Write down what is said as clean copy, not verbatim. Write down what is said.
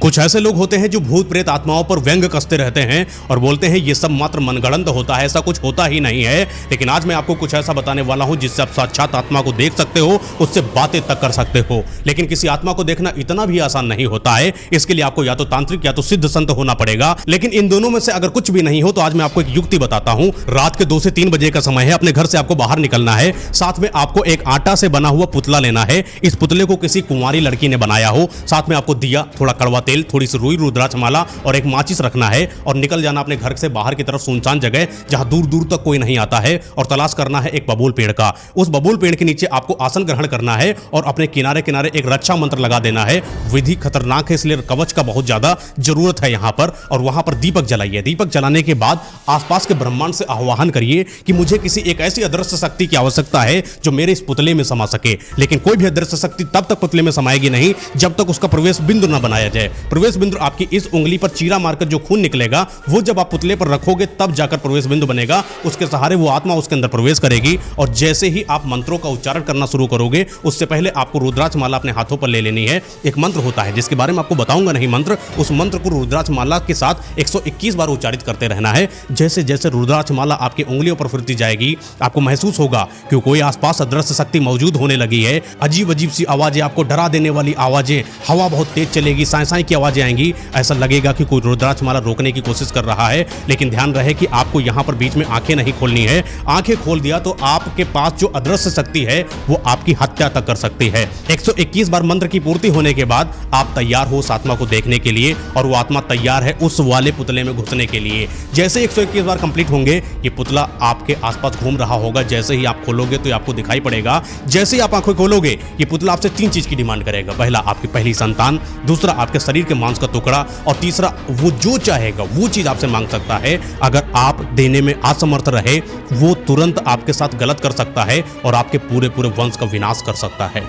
कुछ ऐसे लोग होते हैं जो भूत प्रेत आत्माओं पर व्यंग कसते रहते हैं और बोलते हैं ये सब मात्र मनगढ़ंत होता है, ऐसा कुछ होता ही नहीं है। लेकिन आज मैं आपको कुछ ऐसा बताने वाला हूं जिससे आप साक्षात आत्मा को देख सकते हो, उससे बातें तक कर सकते हो। लेकिन किसी आत्मा को देखना इतना भी आसान नहीं होता है। इसके लिए आपको या तो तांत्रिक या तो सिद्ध संत होना पड़ेगा। लेकिन इन दोनों में से अगर कुछ भी नहीं हो तो आज मैं आपको एक युक्ति बताता हूं। रात के 2 से 3 बजे का समय है, अपने घर से आपको बाहर निकलना है। साथ में आपको एक आटा से बना हुआ पुतला लेना है। इस पुतले को किसी कुंवारी लड़की ने बनाया हो। साथ में आपको दिया, थोड़ा कड़वा तेल, थोड़ी सी रुई, रुद्राक्ष माला और एक माचिस रखना है और निकल जाना अपने घर से बाहर की तरफ सुनसान जगह जहां दूर दूर तक कोई नहीं आता है और तलाश करना है एक बबूल पेड़ का। उस बबूल पेड़ के नीचे आपको आसन ग्रहण करना है और अपने किनारे किनारे एक रक्षा मंत्र लगा देना है। विधि खतरनाक है इसलिए कवच का बहुत ज्यादा जरूरत है यहां पर। और वहां पर दीपक जलाइए। दीपक जलाने के बाद आसपास के ब्रह्मांड से आह्वान करिए कि मुझे किसी एक ऐसी अदृश्य शक्ति की आवश्यकता है जो मेरे इस पुतले में समा सके। लेकिन कोई भी अदृश्य शक्ति तब तक पुतले में समाएगी नहीं जब तक उसका प्रवेश बिंदु न बनाया जाए। प्रवेश बिंदु आपकी इस उंगली पर चीरा मारकर जो खून निकलेगा वो जब आप पुतले पर रखोगे तब जाकर प्रवेश बिंदु बनेगा। उसके सहारे वो आत्मा उसके अंदर प्रवेश करेगी और जैसे ही आप मंत्रों का उच्चारण करना शुरू करोगे उससे पहले आपको रुद्राक्ष माला अपने हाथों पर ले लेनी है। एक मंत्र होता है जिसके बारे में आपको बताऊंगा नहीं मंत्र, उस मंत्र को रुद्राक्ष माला के साथ 121 बार उच्चारित करते रहना है। जैसे जैसे रुद्राक्ष माला आपकी उंगलियों पर फिरती जाएगी आपको महसूस होगा कि कोई आसपास अदृश्य शक्ति मौजूद होने लगी है। अजीब अजीब सी आवाजें, आपको डरा देने वाली आवाजें, हवा बहुत तेज चलेगी, साए साए की आवाजें आएंगी। ऐसा लगेगा कि कोई रुद्राक्ष माला रोकने की कोशिश कर रहा है। लेकिन ध्यान रहे कि आपको यहां पर बीच में आंखें नहीं खोलनी है। आंखें खोल दिया तो आपके पास जो अदृश्य शक्ति है वो आपकी हत्या तक कर सकती है। 121 बार मंत्र की पूर्ति होने के बाद आप तैयार हो उस आत्मा को देखने के लिए और वो आत्मा तैयार है उस वाले पुतले में घुसने के लिए। जैसे 121 बार कंप्लीट होंगे ये पुतला आपके आसपास घूम रहा होगा। जैसे ही आप खोलोगे तो आपको दिखाई पड़ेगा। जैसे ही आप आंखें खोलोगे ये पुतला आपसे 3 चीज की डिमांड करेगा। पहला आपकी पहली संतान, दूसरा आपके शरीर के मांस का टुकड़ा और तीसरा वो जो चाहेगा वो चीज आपसे मांग सकता है। अगर आप देने में असमर्थ रहे वो तुरंत आपके साथ गलत कर सकता है और आपके पूरे पूरे वंश का विनाश कर सकता है।